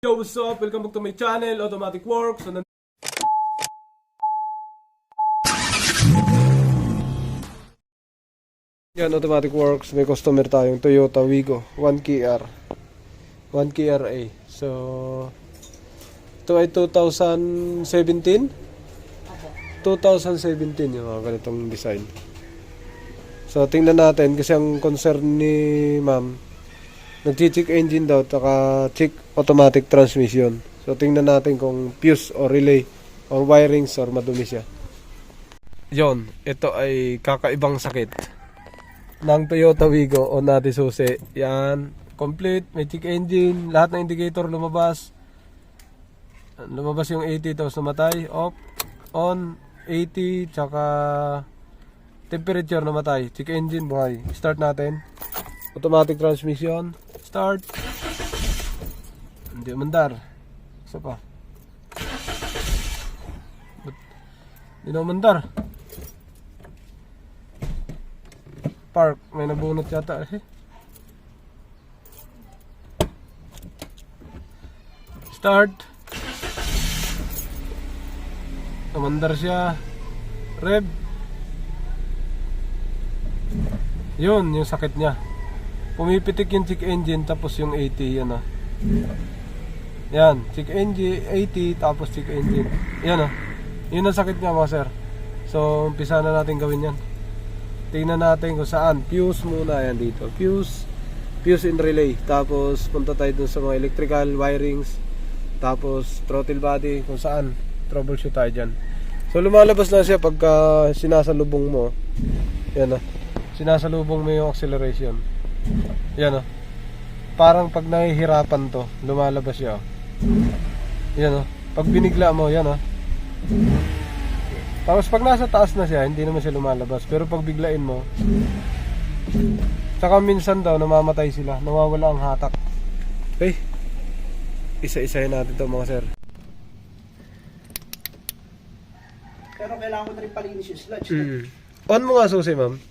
Yo, what's up? Welcome back to my channel, Automatic Works. So, yan, Automatic Works. May customer tayong Toyota Wigo 1KR 1KRA. So, ito ay 2017 yung mga ganitong design. So, tingnan natin kasi ang concern ni ma'am, nag-check engine daw, taka check automatic transmission. So, tingnan natin kung fuse or relay or wirings or madumi siya. Yon, ito ay kakaibang sakit ng Toyota Wigo o natin susi. Yan, complete, may check engine, lahat ng indicator lumabas. Lumabas yung 80 tapos namatay, off, on, 80, tsaka temperature namatay, check engine buhay. Start natin. Automatic transmission, start. Hindi mandar. Isa pa. Hindi na mandar. Park, may nabunot yata eh. Start. Namandar siya. Rev. Yun, yung sakit niya. Pumipitik yung check engine tapos yung 80, yan ah. Yan, check engine 80 tapos check engine. Yan ah. Yun ang sakit niya mga sir. So, umpisa na natin gawin yan. Tingnan natin kung saan. Fuse muna, yan dito. Fuse in relay. Tapos punta tayo dun sa mga electrical wirings. Tapos throttle body, kung saan. Troubleshoot tayo dyan. So, lumalabas na siya pagka sinasalubong mo. Yan ah. Sinasalubong mo yung acceleration. Yan o. Parang pag nahihirapan to, lumalabas siya o. Yan o. Pag binigla mo, yan o. Tapos pag nasa taas na siya, hindi naman siya lumalabas. Pero pag biglain mo, tsaka minsan daw namamatay sila, nawawala ang hatak. Okay. Isa-isahin natin to mga sir. Pero kailangan ko na rin palinis yung sludge. On mo nga susi ma'am.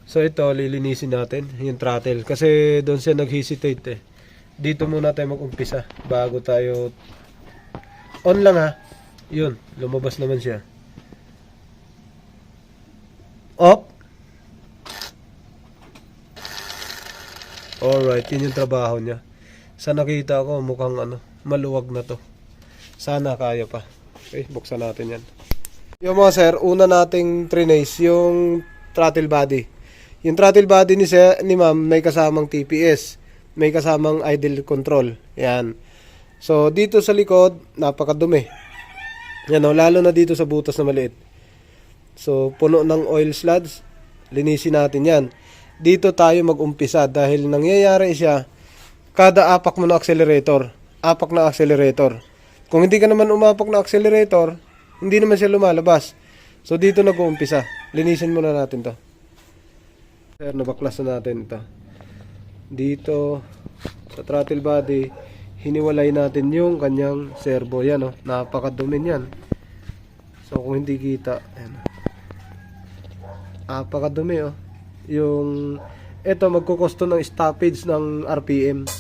So ito, lilinisin natin yung throttle kasi doon siya nag-hesitate eh. Dito muna tayo mag-umpisa bago tayo on lang ha. Yun, lumabas naman siya. Off. Alright, yun yung trabaho niya. Sa nakita ko mukhang maluwag na to. Sana kaya pa. Okay, buksan natin yan. Yung mga sir, una nating trinace yung throttle body. Yung throttle body ni ma'am may kasamang TPS, may kasamang idle control. Yan. So dito sa likod, napakadumi. Yan o, lalo na dito sa butas na maliit. So puno ng oil sludge, linisin natin yan. Dito tayo mag-umpisa dahil nangyayari siya kada apak mo na accelerator. Apak na accelerator. Kung hindi ka naman umapak na accelerator, hindi naman siya lumalabas. So dito nag-uumpisa. Linisin muna natin to. Sir, nabaklas na natin ito. Dito sa throttle body, hiniwalay natin yung kanyang servo. Yan o, napakadumi yan. So kung hindi kita, ayan. Napakadumi o. Yung ito magkukosto ng stoppage ng RPM.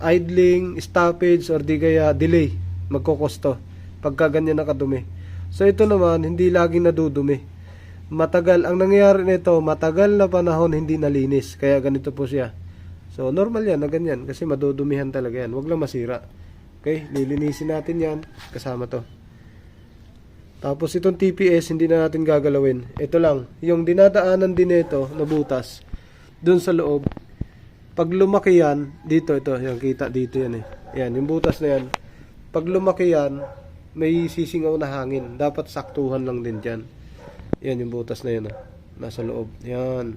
Idling, stoppage or di kaya delay magkukosto pagka ganyan nakadumi. So ito naman, hindi laging nadudumi. Matagal, ang nangyayari nito, matagal na panahon hindi nalinis. Kaya ganito po siya. So normal yan na ganyan, kasi madudumihan talaga yan. Huwag lang masira. Okay, lilinisin natin yan. Kasama to. Tapos itong TPS, hindi na natin gagalawin. Ito lang, yung dinadaanan din nito na butas, dun sa loob. Pag lumaki yan, dito, ito, yung kita dito yan eh. Yan, yung butas na yan. Pag lumaki yan, may sisingaw na hangin. Dapat saktuhan lang din dyan. Yan yung butas na yun. Nasa loob. Yan.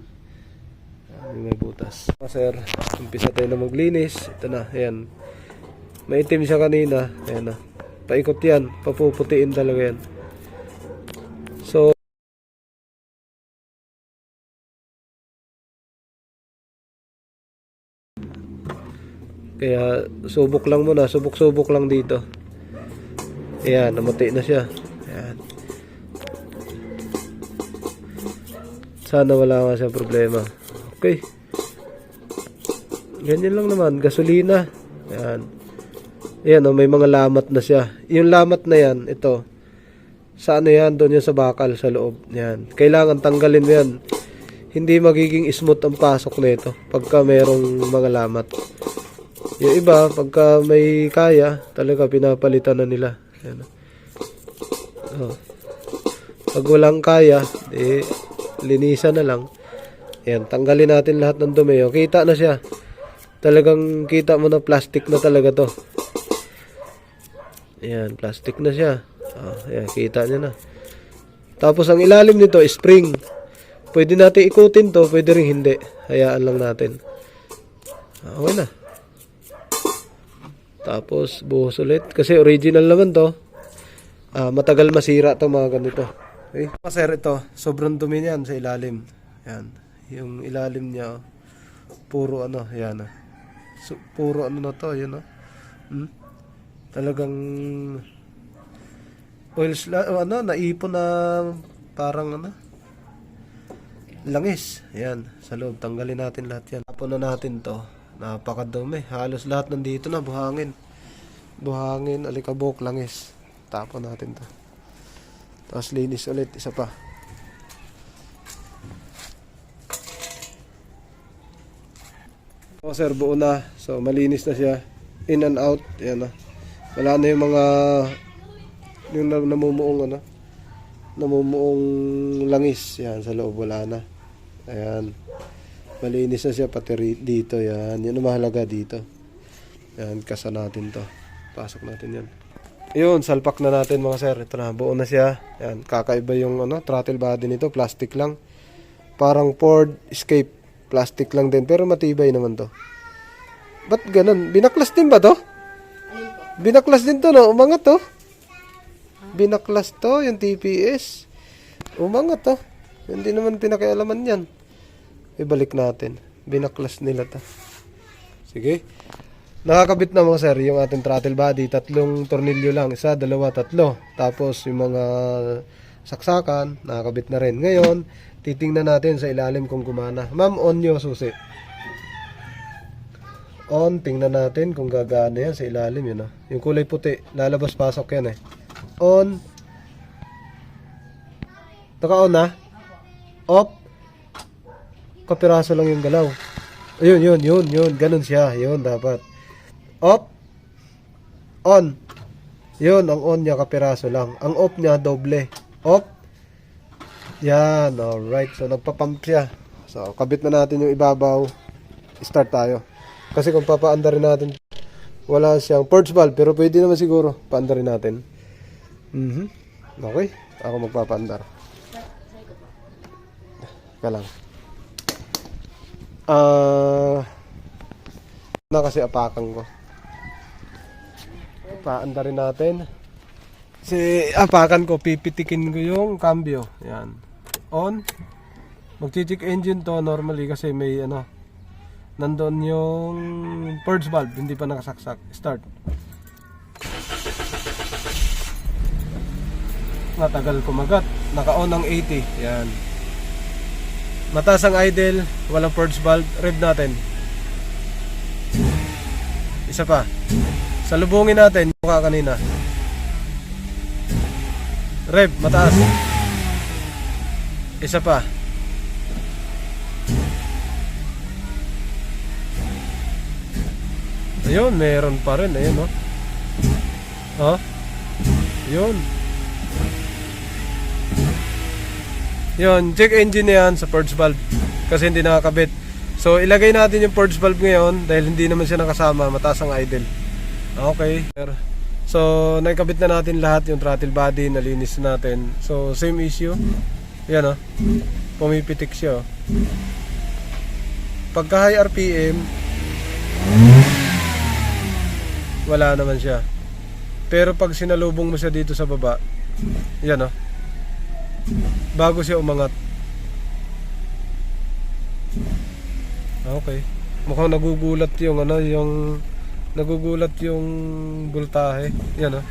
May butas. Sir, umpisa tayo na maglinis. Ito na. Yan. Maitim siya kanina. Ayan na. Paikot yan. Papuputiin talaga yan. So, kaya subok lang muna. Subok-subok lang dito. Ayan, namuti na siya. Ayan. Sana wala nga siya problema. Okay. Ganyan lang naman, gasolina. Ayan. Ayan, oh, may mga lamat na siya. Yung lamat na yan, ito. Sa ano yan? Doon yan sa bakal, sa loob. Yan. Kailangan tanggalin mo yan. Hindi magiging smooth ang pasok nito pagka mayroong mga lamat. Yung iba, pagka may kaya, talaga pinapalitan na nila. Yan. Oh. Pag walang kaya, linisan na lang. Yan, tanggalin natin lahat ng dumi. Oh, kita na siya. Talagang kita mo na plastic na talaga to. Ayan, plastic na siya. Ayan, kita nyo na. Tapos ang ilalim nito, spring. Pwede natin ikutin to, pwede rin hindi. Hayaan lang natin. Okay na. Tapos, buhos ulit. Kasi original naman to. Matagal masira to mga ganito. Okay. Sir, ito, sobrang dumi niyan sa ilalim. Ayan. Yung ilalim niya, puro ano, ayan. So, puro ano na to, yun o. Talagang oil naipon na parang langis. Ayan, sa loob. Tanggalin natin lahat yan. Tapon na natin to. Napakadumi. Halos lahat nandito na. Buhangin. Buhangin, alikabok, langis. Tapon natin to. Tapos linis ulit. Isa pa. Sir, buo na. So, malinis na siya. In and out. Ayan na. Wala na yung mga namumuong namumuong langis. Yan, sa loob wala na. Ayan. Malinis na siya pati dito. Yan. Yan ang mahalaga dito. Yan, kasa natin to. Pasok natin yan. Yun, salpak na natin mga sir. Ito na, buo na siya. Yan, kakaiba yung throttle body nito. Plastic lang. Parang Ford Escape. Plastic lang din. Pero matibay naman to. Ba't ganun? Binaklas din ba to? Binaklas din to, no? Umangat to. Binaklas to, yung TPS. Umangat to. Hindi naman pinakialaman yan. Ibalik natin. Binaklas nila to. Sige. Nakakabit na mga sir, yung ating throttle body. 3 tornilyo lang. 1, 2, 3. Tapos yung mga saksakan, nakakabit na rin. Ngayon, titingnan natin sa ilalim kung gumana. Ma'am, on nyo susi. On, tingnan natin kung gagana yan sa ilalim yun. Yung kulay puti, lalabas pasok yan eh. On. Naka-on na. Off. Kapiraso lang yung galaw. Ayun, yun. Ganun siya. Yun, dapat. Off. On. Yun, ang on niya kapiraso lang. Ang off niya, doble. Off. Yan, alright. So, nagpapump siya. So, kabit na natin yung ibabaw. Start tayo. Kasi kung papaandarin natin, wala siyang purge valve, pero pwede naman siguro paandarin natin. Okay, ako magpapaandar. Ka lang. Kasi apakan ko. Paandarin natin. Kasi apakan ko, pipitikin ko yung cambio. Yan. On. Mag-check engine to normally kasi may nandun yung purge valve, hindi pa nakasaksak. Start. Matagal kumagat. Naka-on ang 80. Yan. Mataas ang idle, walang purge valve. Rev natin. Isa pa. Salubungin natin yung mukha kanina. Rev, mataas. Isa pa. Ayun, meron pa rin. Ayun, Yun. Yun, check engine na yan sa purge valve. Kasi hindi nakakabit. So, ilagay natin yung purge valve ngayon dahil hindi naman siya nakasama. Mataas ang idle. Okay. So, nakabit na natin lahat yung throttle body. Nalinis natin. So, same issue. Yan, pumipitik siya. Pagka high RPM, wala naman siya. Pero pag sinalubong mo siya dito sa baba, yan bago siya umangat. Okay. Mukhang nagugulat yung nagugulat yung voltahe. Yan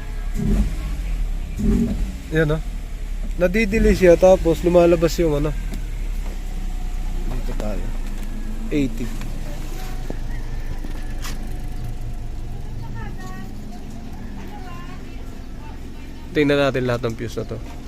Yan nadidili siya tapos lumalabas yung dito tayo. 80. Tingnan natin lahat ng fuse na to.